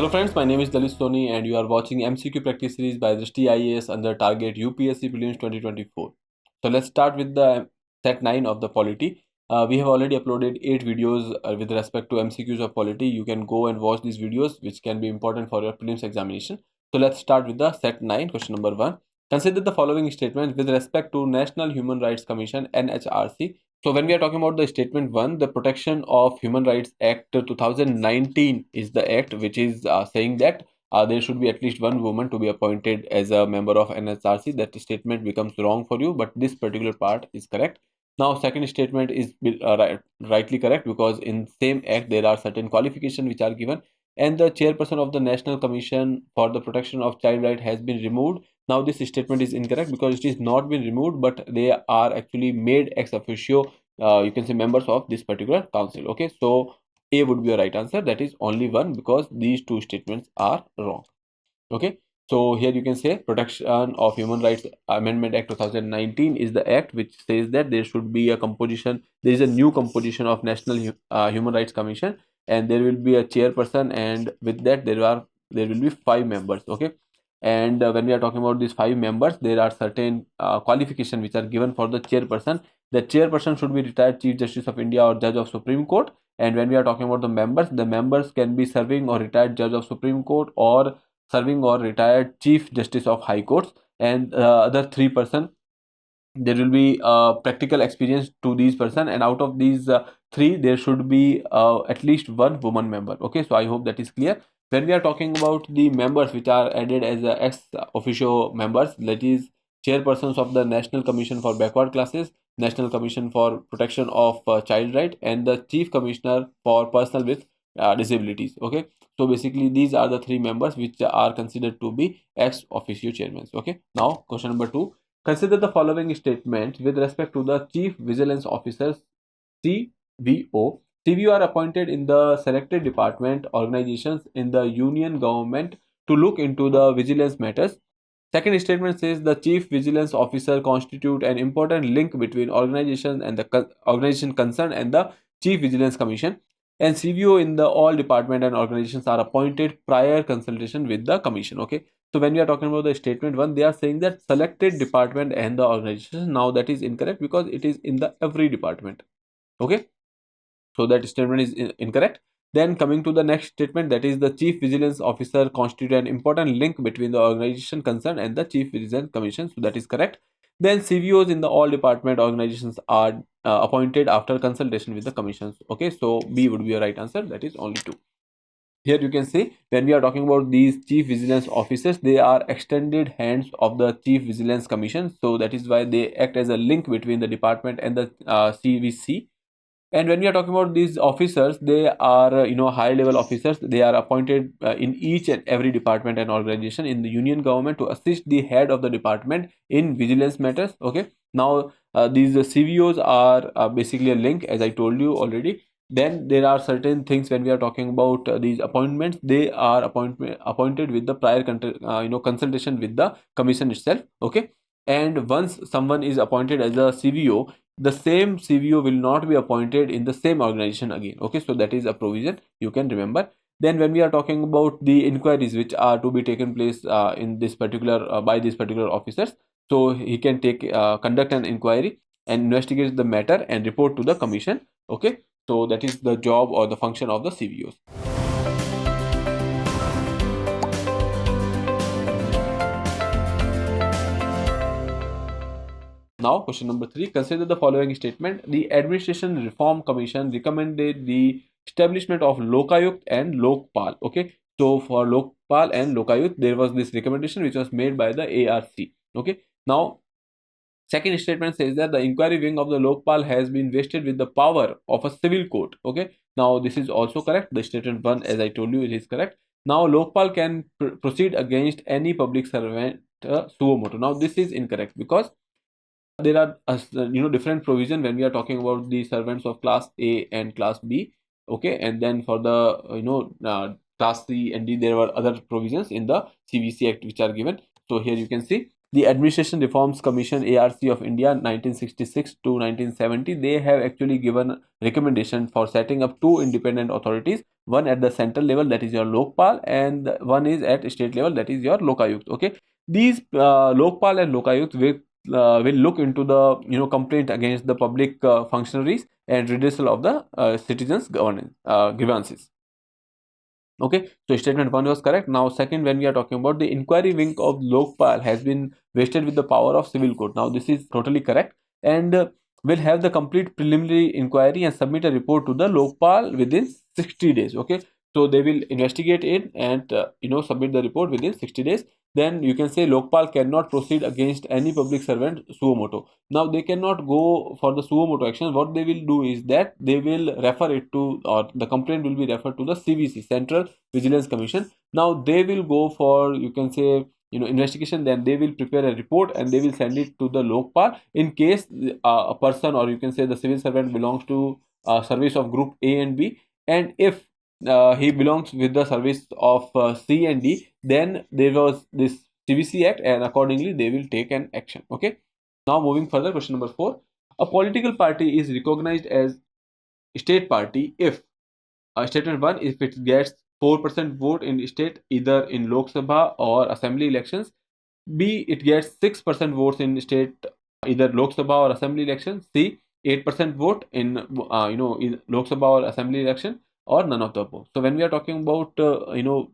Hello friends, my name is Dalit Soni and you are watching MCQ Practice Series by Drishti IAS under target UPSC Prelims 2024. So let's start with the set 9 of the Polity. We have already uploaded 8 videos with respect to MCQs of Polity. You can go and watch these videos which can be important for your prelims examination. So let's start with the set 9, question number 1. Consider the following statements with respect to National Human Rights Commission NHRC. So when we are talking about the statement 1, the Protection of Human Rights Act 2019 is the act which is saying that there should be at least one woman to be appointed as a member of NHRC. That statement becomes wrong for you, but this particular part is correct. Now second statement is rightly correct, because in same act there are certain qualifications which are given, and the chairperson of the National Commission for the Protection of Child Right has been removed. Now this statement is incorrect because it is not been removed, but they are actually made ex officio, you can say, members of this particular council. Okay, so A would be a right answer. That is only one, because these two statements are wrong. Okay, so here you can say Protection of Human Rights Amendment Act 2019 is the act which says that there should be a composition, there is a new composition of National Human Rights Commission, and there will be a chairperson, and with that there will be 5 members. Okay, and when we are talking about these 5 members, there are certain qualifications which are given for the chairperson. The chairperson should be retired Chief Justice of India or Judge of Supreme Court. And when we are talking about the members can be serving or retired Judge of Supreme Court, or serving or retired Chief Justice of High Courts. And other 3 person, there will be practical experience to these person, and out of these 3 there should be at least one woman member. Okay, so I hope that is clear. When we are talking about the members which are added as ex officio members, that is chairpersons of the National Commission for Backward Classes, National Commission for Protection of Child Right, and the Chief Commissioner for Personnel with Disabilities. Okay, so basically these are the 3 members which are considered to be ex officio chairmen. Okay, now question number 2. Consider the following statement with respect to the Chief Vigilance Officers, CVO. CVO are appointed in the selected department organizations in the union government to look into the vigilance matters. Second statement says the Chief Vigilance Officer constitute an important link between organizations and the organization concerned and the Chief Vigilance Commission. And CVO in the all department and organizations are appointed prior consultation with the commission. Okay, so when we are talking about the statement 1, they are saying that selected department and the organization. Now that is incorrect because it is in the every department. Okay, so that statement is incorrect. Then coming to the next statement, that is the Chief Vigilance Officer constitute an important link between the organization concerned and the Chief Vigilance Commission. So that is correct. Then CVOs in the all department organizations are appointed after consultation with the commissions. Okay, so B would be a right answer. That is only 2. Here you can see when we are talking about these Chief Vigilance Officers, they are extended hands of the Chief Vigilance Commission. So that is why they act as a link between the department and the CVC. And when we are talking about these officers, they are high level officers. They are appointed in each and every department and organization in the union government to assist the head of the department in vigilance matters. Okay, now these CVOs are basically a link, as I told you already. Then there are certain things when we are talking about these appointments. They are appointed with the prior consultation with the commission itself. Okay, and once someone is appointed as a CVO, the same CVO will not be appointed in the same organization again. Okay, so that is a provision you can remember. Then when we are talking about the inquiries which are to be taken place in this particular by these particular officers, so he can conduct an inquiry and investigate the matter and report to the commission. Okay, so that is the job or the function of the CVOs. Now, question number 3. Consider the following statement. The Administration Reform Commission recommended the establishment of Lokayukta and Lokpal. Okay, so for Lokpal and Lokayukta, there was this recommendation which was made by the ARC. Okay, now second statement says that the inquiry wing of the Lokpal has been vested with the power of a civil court. Okay, now this is also correct. The statement 1, as I told you, it is correct. Now Lokpal can proceed against any public servant suo motu. Now this is incorrect because there are different provision when we are talking about the servants of class A and class B. Okay, and then for the class C and D, there were other provisions in the CVC Act which are given. So here you can see the Administration Reforms Commission ARC of India 1966 to 1970, they have actually given recommendation for setting up 2 independent authorities one at the central level, that is your Lokpal, and one is at state level, that is your Lokayukta. Okay, these Lokpal and Lokayukta will look into the complaint against the public functionaries and redressal of the citizens' governance grievances. Okay, so statement 1 was correct. Now second, when we are talking about the inquiry wing of Lokpal has been vested with the power of civil court. Now this is totally correct, and will have the complete preliminary inquiry and submit a report to the Lokpal within 60 days. Okay, so they will investigate it and submit the report within 60 days. Then you can say Lokpal cannot proceed against any public servant suo motu. Now they cannot go for the suo motu action. What they will do is that they will refer it to, or the complaint will be referred to the CVC, Central Vigilance Commission. Now they will go for, you can say, investigation. Then they will prepare a report and they will send it to the Lokpal in case a person, or you can say the civil servant, belongs to service of group A and B, and if he belongs with the service of C and D, then there was this CVC Act, and accordingly they will take an action. Okay, now moving further, question number 4. A political party is recognized as state party if statement 1, if it gets 4% vote in state, either in Lok Sabha or assembly elections. B, it gets 6% votes in state, either Lok Sabha or assembly election. C, 8% vote in in Lok Sabha or assembly election, or none of the above. So when we are talking about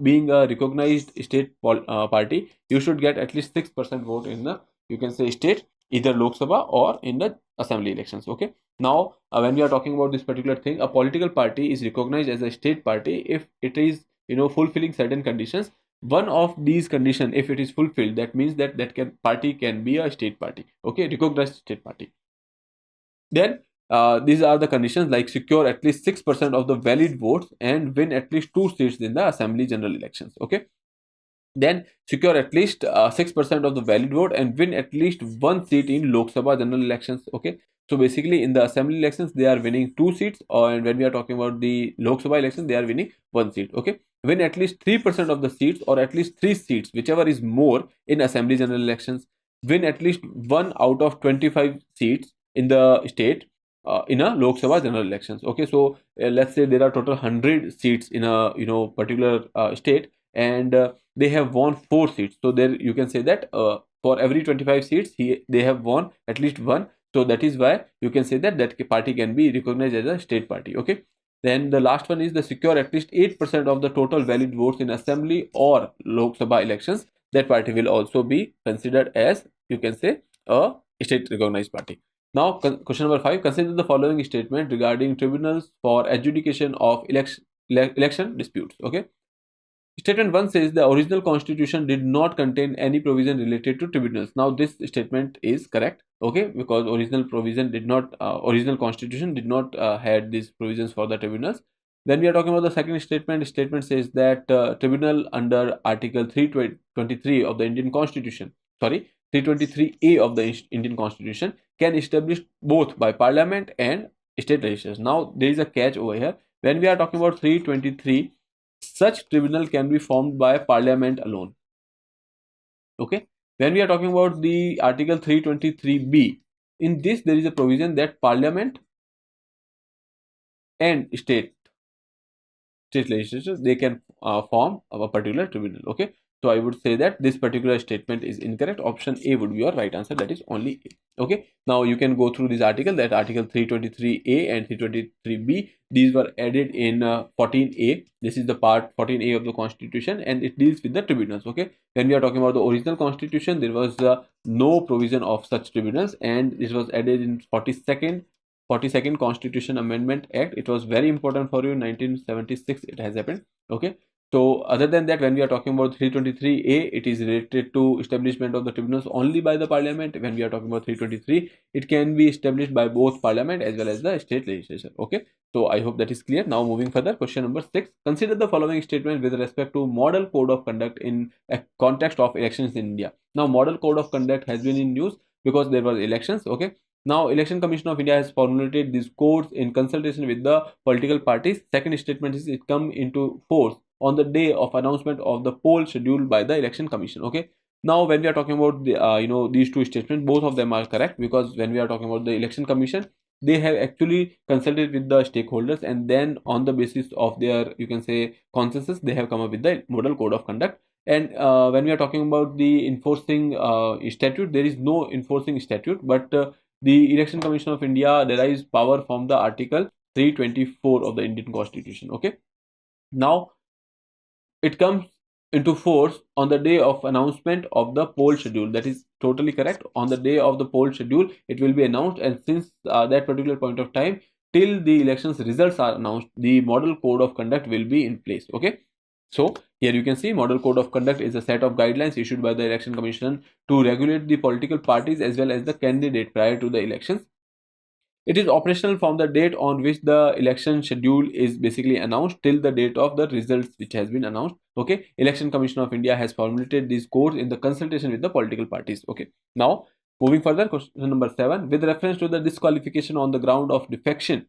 being a recognized state party, you should get at least 6% vote in the, you can say, state, either Lok Sabha or in the assembly elections. Okay, now when we are talking about this particular thing, a political party is recognized as a state party if it is fulfilling certain conditions. One of these conditions, if it is fulfilled, that means that party can be a state party. Okay, recognized state party. Then these are the conditions, like secure at least 6% of the valid votes and win at least 2 seats in the assembly general elections. Okay, then secure at least 6% of the valid vote and win at least 1 seat in Lok Sabha general elections. Okay, so basically in the assembly elections they are winning 2 seats, and when we are talking about the Lok Sabha election, they are winning 1 seat. Okay, win at least 3% of the seats, or at least 3 seats, whichever is more, in assembly general elections. Win at least 1 out of 25 seats in the state in a Lok Sabha general elections. Okay, so let's say there are total 100 seats in a particular state, and they have won 4 seats. So there you can say that for every 25 seats they have won at least 1. So that is why you can say that party can be recognized as a state party. Okay, then the last one is the secure at least 8% of the total valid votes in assembly or Lok Sabha elections. That party will also be considered as, you can say, a state recognized party. Now question number 5. Consider the following statement regarding tribunals for adjudication of election disputes. Okay, statement 1 says the original constitution did not contain any provision related to tribunals. Now this statement is correct. Okay, because original constitution did not had these provisions for the tribunals. Then we are talking about the second statement. Statement says that tribunal under article 323 of the Indian Constitution, 323A of the Indian Constitution, can establish both by parliament and state legislatures. Now there is a catch over here. When we are talking about 323, such tribunal can be formed by parliament alone. Okay, when we are talking about the article 323B, in this there is a provision that parliament and state legislatures, they can form a particular tribunal. Okay, so I would say that this particular statement is incorrect. Option A would be your right answer, that is only A. Okay, now you can go through this article, that article 323A and 323B, these were added in 14A. This is the part 14A of the constitution, and it deals with the tribunals. Okay, when we are talking about the original constitution, there was no provision of such tribunals, and this was added in 42nd Constitution Amendment Act. It was very important for you in 1976 it has happened. Okay, so other than that, when we are talking about 323A, it is related to establishment of the tribunals only by the parliament. When we are talking about 323, it can be established by both parliament as well as the state legislature. Okay, so I hope that is clear. Now moving further, question number 6. Consider the following statement with respect to model code of conduct in a context of elections in India. Now model code of conduct has been in news because there was elections. Okay, now Election Commission of India has formulated these codes in consultation with the political parties. Second statement is it come into force on the day of announcement of the poll scheduled by the Election Commission. Okay, now when we are talking about the these two statements, both of them are correct, because when we are talking about the Election Commission, they have actually consulted with the stakeholders, and then on the basis of their, you can say, consensus, they have come up with the model code of conduct. And when we are talking about the enforcing statute, there is no enforcing statute, but the Election Commission of India derives power from the Article 324 of the Indian Constitution. Okay, now it comes into force on the day of announcement of the poll schedule. That is totally correct. On the day of the poll schedule, it will be announced, and since that particular point of time till the elections results are announced, the model code of conduct will be in place. Okay, so here you can see model code of conduct is a set of guidelines issued by the Election Commission to regulate the political parties as well as the candidate prior to the elections. It is operational from the date on which the election schedule is basically announced till the date of the results which has been announced. Okay, Election Commission of India has formulated these codes in the consultation with the political parties. Okay, now moving further, question number 7. With reference to the disqualification on the ground of defection,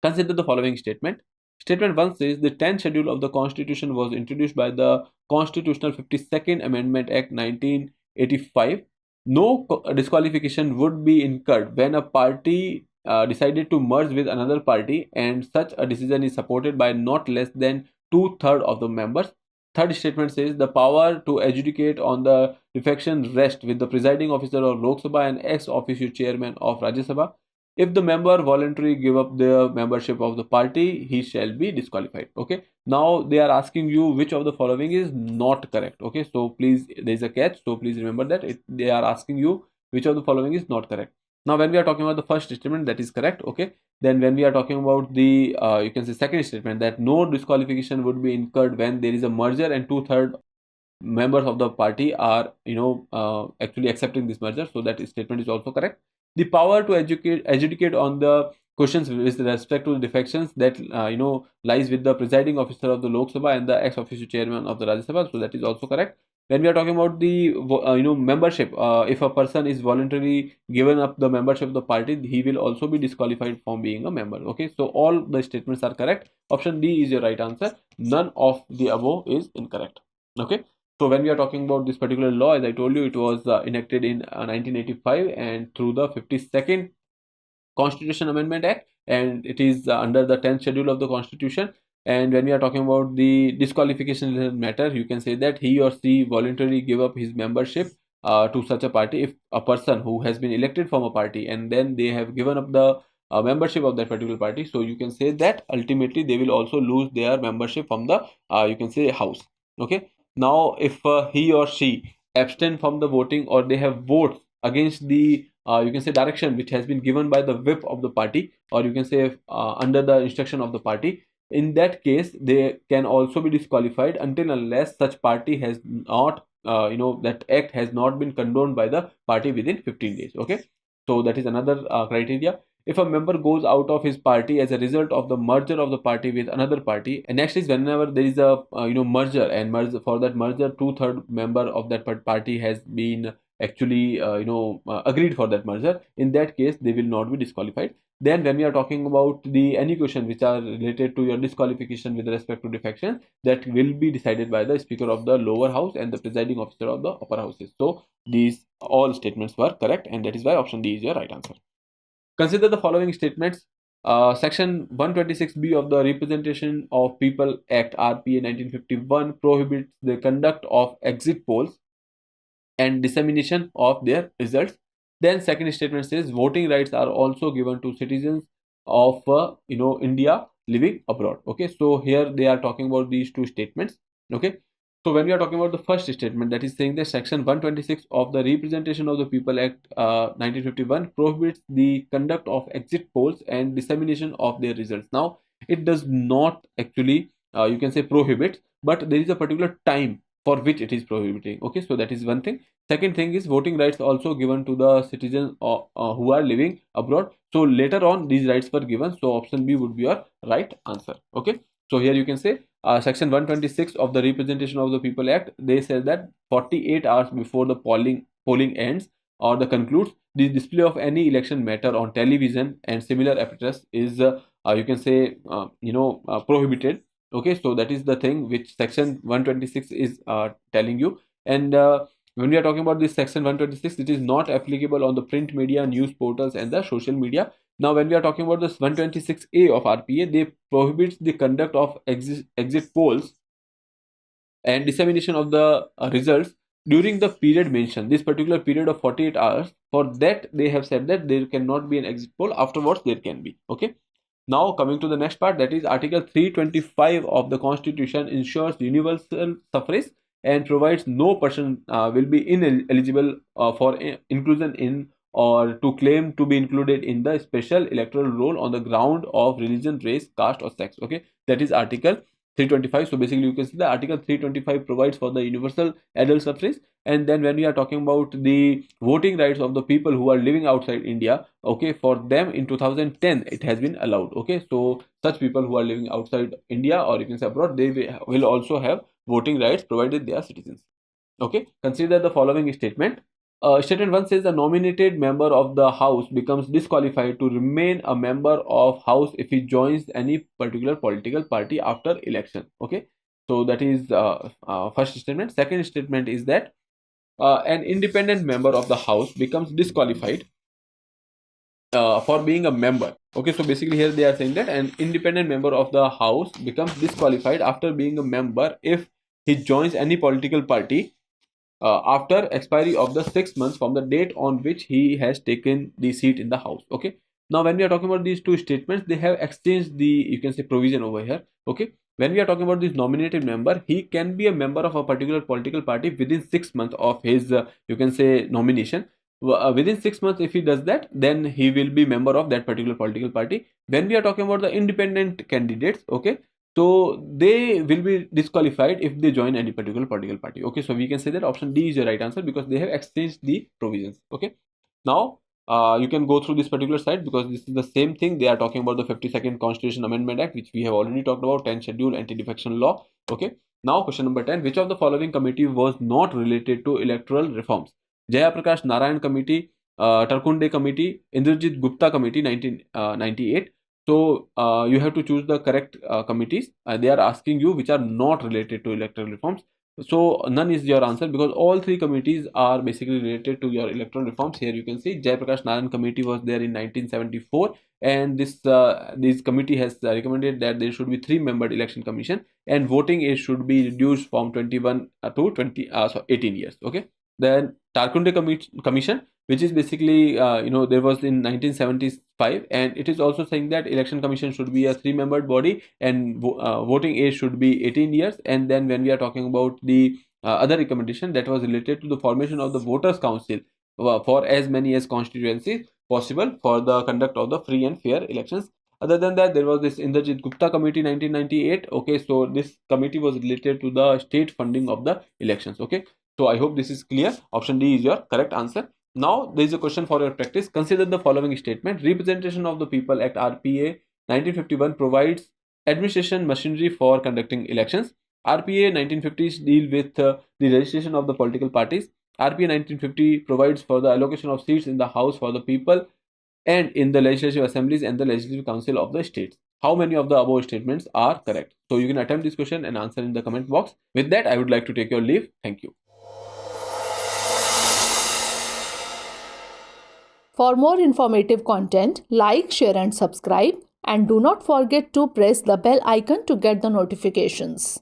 consider the following statement. Statement 1 says the 10th schedule of the Constitution was introduced by the Constitutional 52nd Amendment Act 1985. No disqualification would be incurred when a party decided to merge with another party, and such a decision is supported by not less than 2/3 of the members. Third statement says the power to adjudicate on the defection rests with the presiding officer of Lok Sabha and ex officio chairman of Rajya Sabha. If the member voluntarily give up their membership of the party, he shall be disqualified. Okay, now they are asking you which of the following is not correct. Okay, so please, there is a catch, so please remember that they are asking you which of the following is not correct. Now when we are talking about the first statement, that is correct. Okay, then when we are talking about the you can say second statement, that no disqualification would be incurred when there is a merger and 2/3 members of the party are actually accepting this merger, so that statement is also correct. The power to adjudicate on the questions with respect to the defections, that lies with the presiding officer of the Lok Sabha and the ex officio chairman of the Rajya Sabha, so that is also correct. When we are talking about the membership, if a person is voluntarily given up the membership of the party, he will also be disqualified from being a member. Okay, so all the statements are correct. Option D is your right answer. None of the above is incorrect. Okay, so when we are talking about this particular law, as I told you, it was enacted in 1985 and through the 52nd Constitution Amendment Act, and it is under the 10th schedule of the Constitution. And when we are talking about the disqualification matter, you can say that he or she voluntarily give up his membership to such a party. If a person who has been elected from a party and then they have given up the membership of that particular party, so you can say that ultimately they will also lose their membership from the you can say house. Okay, now if he or she abstain from the voting, or they have votes against the you can say direction which has been given by the whip of the party, or you can say under the instruction of the party, in that case they can also be disqualified until unless such party has not that act has not been condoned by the party within 15 days. Okay, so that is another criteria. If a member goes out of his party as a result of the merger of the party with another party, and next is whenever there is a merger, and for that merger 2/3 member of that party has been actually agreed for that merger, in that case they will not be disqualified. Then when we are talking about the any question which are related to your disqualification with respect to defection, that will be decided by the speaker of the lower house and the presiding officer of the upper houses. So these all statements were correct, and that is why option D is your right answer. Consider the following statements. Section 126B of the Representation of People Act RPA 1951 prohibits the conduct of exit polls and dissemination of their results. Then second statement says voting rights are also given to citizens of India living abroad. Okay, so here they are talking about these two statements. Okay, so when we are talking about the first statement, that is saying that section 126 of the Representation of the People Act 1951 prohibits the conduct of exit polls and dissemination of their results. Now it does not actually you can say prohibit, but there is a particular time for which it is prohibiting. Okay, so that is one thing. Second thing is voting rights also given to the citizens who are living abroad. So later on these rights were given, so option B would be your right answer. Okay, so here you can say section 126 of the Representation of the People Act, they say that 48 hours before the polling ends or the concludes, the display of any election matter on television and similar apparatus is you can say prohibited. Okay, so that is the thing which section 126 is telling you. And When we are talking about this section 126, it is not applicable on the print media, news portals, and the social media. Now, when we are talking about this 126A of RPA, they prohibits the conduct of exit polls and dissemination of the results during the period mentioned, this particular period of 48 hours. For that, they have said that there cannot be an exit poll. Afterwards, there can be. Okay. Now, coming to the next part, that is Article 325 of the Constitution ensures universal suffrage and provides no person will be ineligible for inclusion in or to claim to be included in the special electoral roll on the ground of religion, race, caste, or sex. Okay, that is Article 325. So basically, you can see the Article 325 provides for the universal adult suffrage. And then when we are talking about the voting rights of the people who are living outside India, okay, for them in 2010 it has been allowed. Okay, so such people who are living outside India, or you can say abroad, they will also have voting rights provided they are citizens. Okay, consider the following statement. Statement 1 says the nominated member of the house becomes disqualified to remain a member of house if he joins any particular political party after election. Okay, so that is first statement. Second statement is that an independent member of the house becomes disqualified for being a member. Okay, so basically here they are saying that an independent member of the house becomes disqualified after being a member if he joins any political party after expiry of the 6 months from the date on which he has taken the seat in the house. Okay, now when we are talking about these two statements, they have exchanged the, you can say, provision over here. Okay, when we are talking about this nominated member, he can be a member of a particular political party within 6 months of his you can say nomination. Within 6 months, if he does that, then he will be member of that particular political party. When we are talking about the independent candidates, okay, so they will be disqualified if they join any particular political party. Okay, so we can say that option D is the right answer because they have exchanged the provisions. Okay, now you can go through this particular slide because this is the same thing. They are talking about the 52nd Constitution Amendment Act, which we have already talked about, 10th Schedule, anti-defection law. Okay, now question number 10. Which of the following committee was not related to electoral reforms? Jaya Prakash Narayan Committee, Tarkunde Committee, Indrajit Gupta Committee, 1998. So you have to choose the correct committees. They are asking you which are not related to electoral reforms. So none is your answer because all three committees are basically related to your electoral reforms. Here you can see Jai Prakash Narayan committee was there in 1974, and this committee has recommended that there should be 3-membered election commission and voting age should be reduced from 21 to 18 years. Okay, then Tarkunde Commission, which is basically there was in 1975, and it is also saying that election commission should be a 3-membered body and voting age should be 18 years. And then when we are talking about the other recommendation, that was related to the formation of the voters council for as many as constituencies possible for the conduct of the free and fair elections. Other than that, there was this Indrajit Gupta committee 1998. Okay, so this committee was related to the state funding of the elections. Okay, so I hope this is clear. Option D is your correct answer. Now there is a question for your practice. Consider the following statement. Representation of the People Act RPA 1951 provides administration machinery for conducting elections. RPA 1950s deal with the registration of the political parties. RPA 1950 provides for the allocation of seats in the House for the people and in the legislative assemblies and the legislative council of the states. How many of the above statements are correct? So you can attempt this question and answer in the comment box. With that, I would like to take your leave. Thank you. For more informative content, like, share and subscribe, and do not forget to press the bell icon to get the notifications.